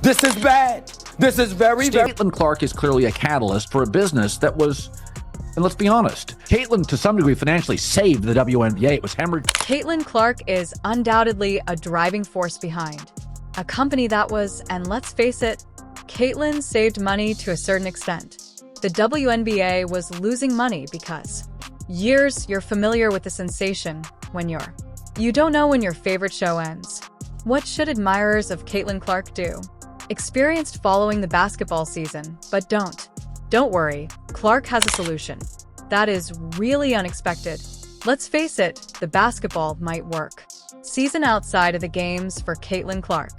This is bad. This is very, very... CaitlinClark is clearly a catalyst for a business that was, and let's be honest, Caitlin to some degree financially saved the WNBA. It was hemorrhaged. CaitlinClark is undoubtedly a driving force behind a company that was, and let's face it, Caitlin saved money to a certain extent. The WNBA was losing money because you're familiar with the sensation when you don't know when your favorite show ends. What should admirers of CaitlinClark do? Experienced following the basketball season, but don't worry, Clark has a solution. That is really unexpected. Let's face it, the basketball might work. Season outside of the games for CaitlinClark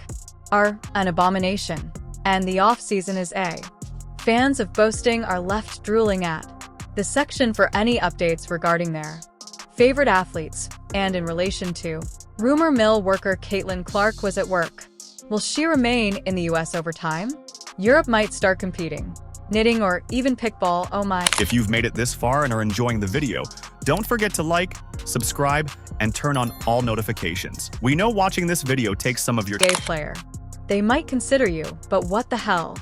are an abomination, and the off-season is a. Fans of boasting are left drooling at the section for any updates regarding their favorite athletes, and in relation to rumor mill worker CaitlinClark was at work. Will she remain in the US over time? Europe might start competing. Knitting or even pickball, oh my. If you've made it this far and are enjoying the video, don't forget to like, subscribe, and turn on all notifications. We know watching this video takes some of your gay player. They might consider you, but what the hell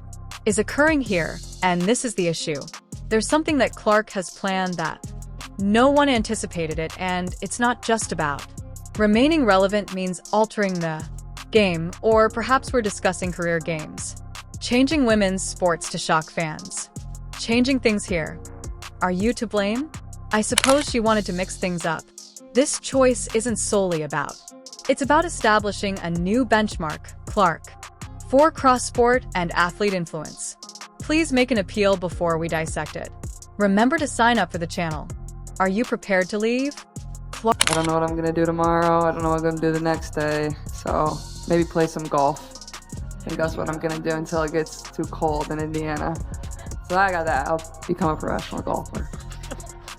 is occurring here? And this is the issue. There's something that Clark has planned that no one anticipated it, and it's not just about remaining relevant means altering the game, or perhaps we're discussing career games. Changing women's sports to shock fans. Changing things here. Are you to blame? I suppose she wanted to mix things up. This choice isn't solely about. It's about establishing a new benchmark, Clark, for cross-sport and athlete influence. Please make an appeal before we dissect it. Remember to sign up for the channel. Are you prepared to leave? Clark. I don't know what I'm gonna do tomorrow. I don't know what I'm gonna do the next day. So maybe play some golf. I think that's what I'm gonna do until it gets too cold in Indiana. So I got that. I'll become a professional golfer.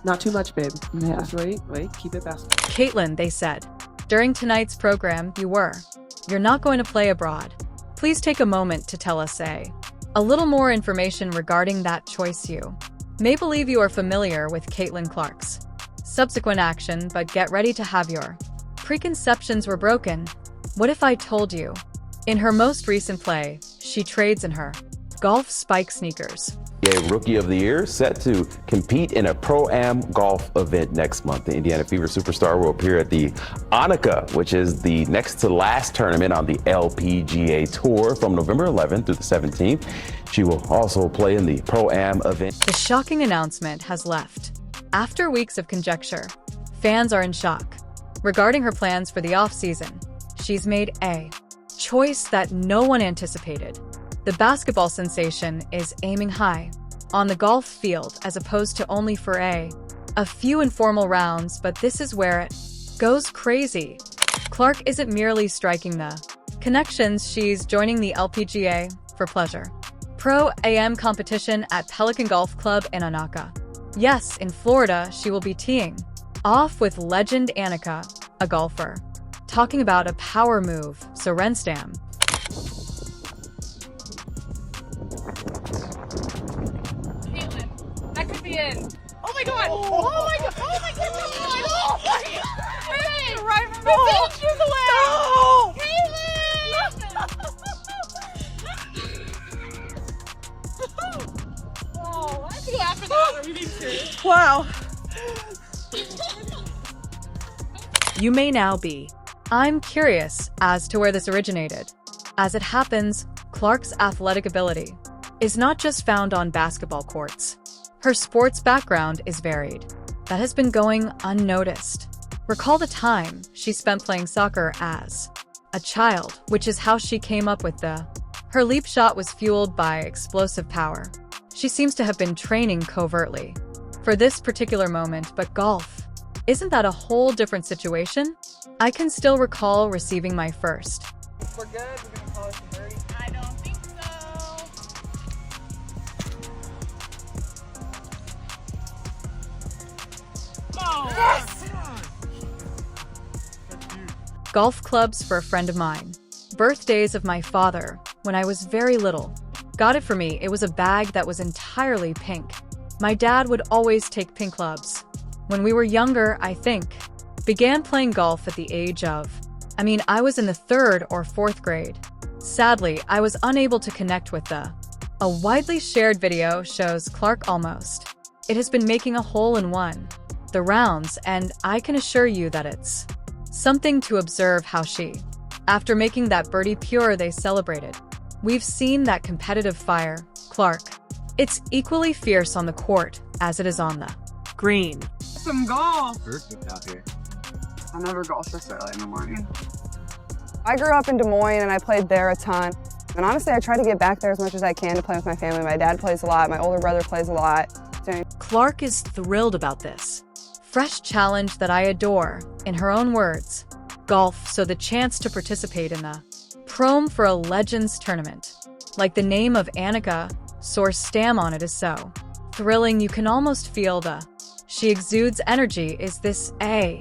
Not too much, babe. Yeah. Just wait, keep it balanced. Caitlin, they said. During tonight's program, you're not going to play abroad. Please take a moment to tell us a little more information regarding that choice. You may believe you are familiar with CaitlinClark's subsequent action, but get ready to have your preconceptions were broken. What if I told you? In her most recent play, she trades in her golf spike sneakers. Rookie of the Year set to compete in a Pro-Am golf event next month. The Indiana Fever superstar will appear at the Annika, which is the next to last tournament on the LPGA Tour from November 11th through the 17th. She will also play in the Pro-Am event. The shocking announcement has left. After weeks of conjecture, fans are in shock. Regarding her plans for the offseason, she's made a choice that no one anticipated. The basketball sensation is aiming high on the golf field as opposed to only for a few informal rounds, but this is where it goes crazy. Clark isn't merely striking the connections, she's joining the LPGA for pleasure. Pro-Am competition at Pelican Golf Club in Annika. Yes, in Florida, she will be teeing off with legend Annika, a golfer. Talking about a power move, so Renstam. Caitlin, that could be in. Oh my god! Oh my god! Oh my god! Oh my god! Wait! Right from the bench is away! Caitlin! Oh, I could laugh for that. Are we being serious? Wow. You may now be. I'm curious as to where this originated. As it happens, Clark's athletic ability is not just found on basketball courts. Her sports background is varied. That has been going unnoticed. Recall the time she spent playing soccer as a child, which is how she came up with her leap shot was fueled by explosive power. She seems to have been training covertly for this particular moment, but golf, isn't that a whole different situation? I can still recall receiving my first. We're good. We're gonna call it a birdie. I don't think so. Oh. Yes! Golf clubs for a friend of mine. Birthdays of my father, when I was very little. Got it for me. It was a bag that was entirely pink. My dad would always take pink clubs. When we were younger, I think. Began playing golf at the age of, I was in the 3rd or 4th grade. Sadly, I was unable to connect with the. A widely shared video shows Clark almost. It has been making a hole in one. The rounds, and I can assure you that it's something to observe how she. After making that birdie pure, they celebrated. We've seen that competitive fire, Clark. It's equally fierce on the court as it is on the Green. Some golf. Perfect out here. I never golf this early in the morning. I grew up in Des Moines and I played there a ton. And honestly, I try to get back there as much as I can to play with my family. My dad plays a lot, my older brother plays a lot. Clark is thrilled about this. Fresh challenge that I adore, in her own words. Golf, so the chance to participate in the prom for a Legends tournament. Like the name of Annika, source stam on it is so thrilling you can almost feel the. She exudes energy. Is this a?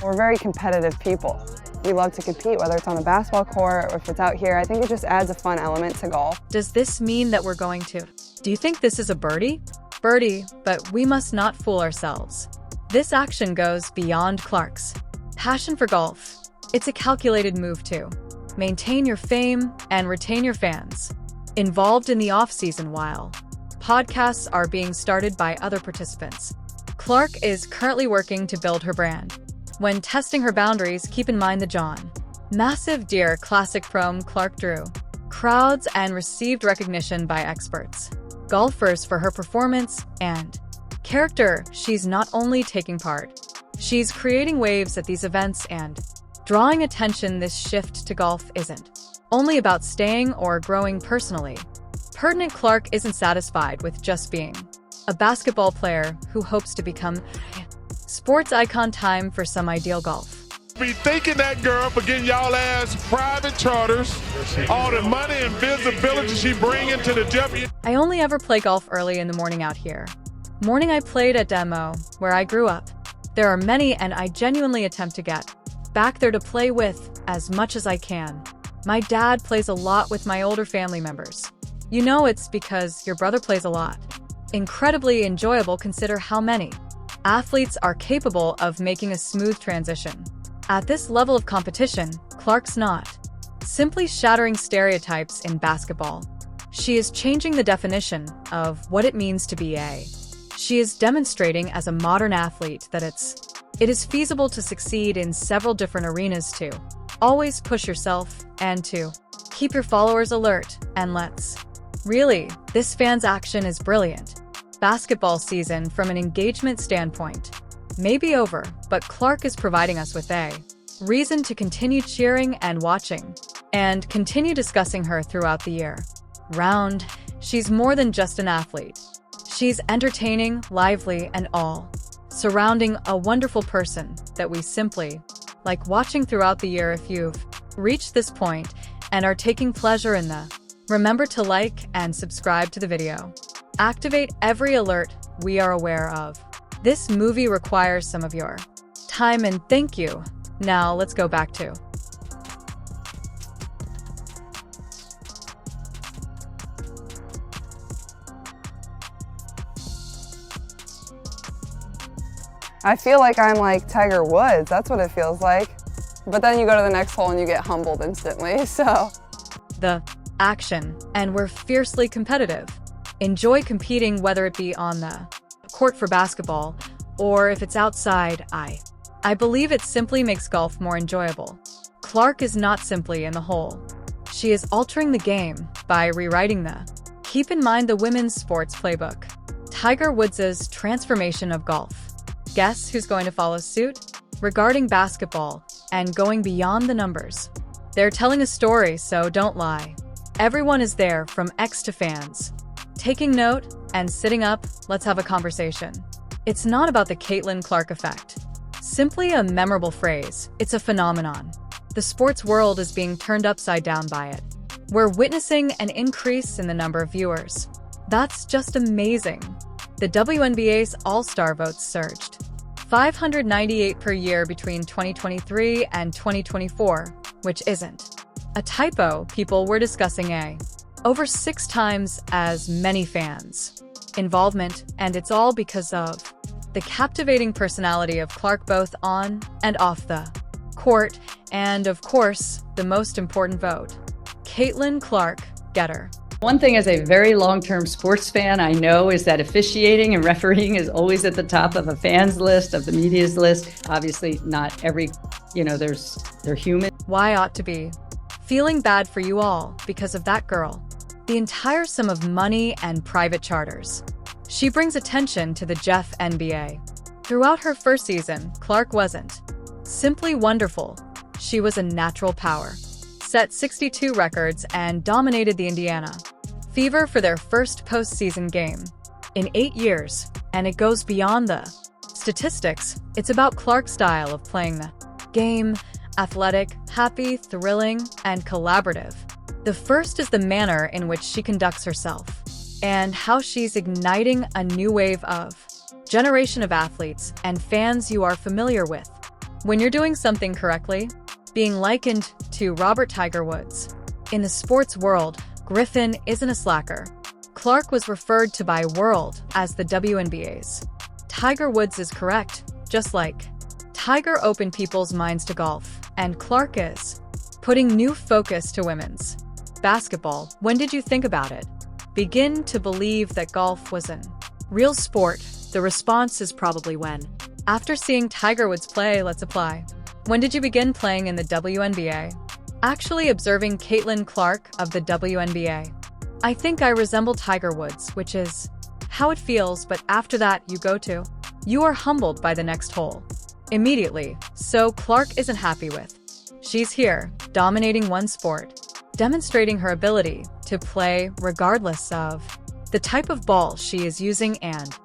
We're very competitive people. We love to compete, whether it's on a basketball court or if it's out here. I think it just adds a fun element to golf. Does this mean that we're going to? Do you think this is a birdie? Birdie, but we must not fool ourselves. This action goes beyond Clark's passion for golf. It's a calculated move to maintain your fame and retain your fans. Involved in the off-season while podcasts are being started by other participants. Clark is currently working to build her brand. When testing her boundaries, keep in mind the John Massive Deer Classic prom Clark drew crowds and received recognition by experts, golfers for her performance and character. She's not only taking part, she's creating waves at these events and drawing attention. This shift to golf isn't only about staying or growing personally. Pertinent Clark isn't satisfied with just being a basketball player who hopes to become sports icon. Time for some ideal golf. Be thanking that girl for getting y'all ass private charters, all the money and visibility she bring into the W. I only ever play golf early in the morning out here. Morning I played at Demo, where I grew up. There are many and I genuinely attempt to get back there to play with as much as I can. My dad plays a lot with my older family members. You know it's because your brother plays a lot. Incredibly enjoyable. Consider how many athletes are capable of making a smooth transition. At this level of competition, Clark's not simply shattering stereotypes in basketball. She is changing the definition of what it means to be a. She is demonstrating as a modern athlete that it is feasible to succeed in several different arenas, to always push yourself and to keep your followers alert. And really, this fan's action is brilliant. Basketball season from an engagement standpoint may be over, but Clark is providing us with a reason to continue cheering and watching, and continue discussing her throughout the year. Round, she's more than just an athlete. She's entertaining, lively, and all surrounding a wonderful person that we simply like watching throughout the year. If you've reached this point and are taking pleasure in remember to like and subscribe to the video. Activate every alert we are aware of. This movie requires some of your time and thank you. Now let's go back to I feel like I'm like Tiger Woods. That's what it feels like. But then you go to the next hole and you get humbled instantly, so. the action, and we're fiercely competitive. Enjoy competing, whether it be on the court for basketball or if it's outside. I believe it simply makes golf more enjoyable. Clark is not simply in the hole. She is altering the game by rewriting keep in mind the women's sports playbook. Tiger Woods' transformation of golf. Guess who's going to follow suit? Regarding basketball and going beyond the numbers. They're telling a story, so don't lie. Everyone is there, from X to fans. Taking note and sitting up, let's have a conversation. It's not about the CaitlinClark effect. Simply a memorable phrase, it's a phenomenon. The sports world is being turned upside down by it. We're witnessing an increase in the number of viewers. That's just amazing. The WNBA's All-Star votes surged 598 per year between 2023 and 2024, which isn't a typo. People were discussing over 6 times as many fans involvement, and it's all because of the captivating personality of Clark, both on and off the court, and of course, the most important vote. CaitlinClark, getter. One thing as a very long-term sports fan I know is that officiating and refereeing is always at the top of a fan's list, of the media's list. Obviously, not every, they're human. Why ought to be? Feeling bad for you all because of that girl. The entire sum of money and private charters. She brings attention to the WNBA. Throughout her first season, Clark wasn't simply wonderful. She was a natural power. Set 62 records and dominated the Indiana Fever for their first postseason game in 8 years, and it goes beyond the statistics. It's about Clark's style of playing the game: athletic, happy, thrilling, and collaborative. The first is the manner in which she conducts herself, and how she's igniting a new wave of generation of athletes and fans you are familiar with. When you're doing something correctly, being likened to Robert Tiger Woods. In the sports world, Griffin isn't a slacker. Clark was referred to by World as the WNBA's Tiger Woods is correct, just like Tiger opened people's minds to golf, and Clark is putting new focus to women's basketball. When did you think about it? Begin to believe that golf was an real sport? The response is probably when. After seeing Tiger Woods play, let's apply. When did you begin playing in the WNBA? Actually observing CaitlinClark of the WNBA. I think I resemble Tiger Woods, which is how it feels, but after that you are humbled by the next hole. Immediately, so Clark isn't happy with. She's here, dominating one sport, demonstrating her ability to play regardless of the type of ball she is using, and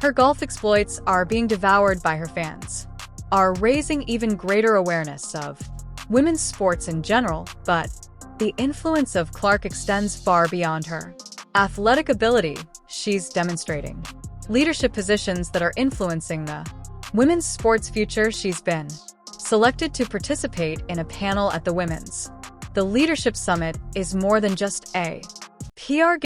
her golf exploits are being devoured by her fans. Are raising even greater awareness of women's sports in general, but the influence of Clark extends far beyond her athletic ability. She's demonstrating leadership positions that are influencing the women's sports future. She's been selected to participate in a panel at the Women's. The Leadership Summit is more than just a PR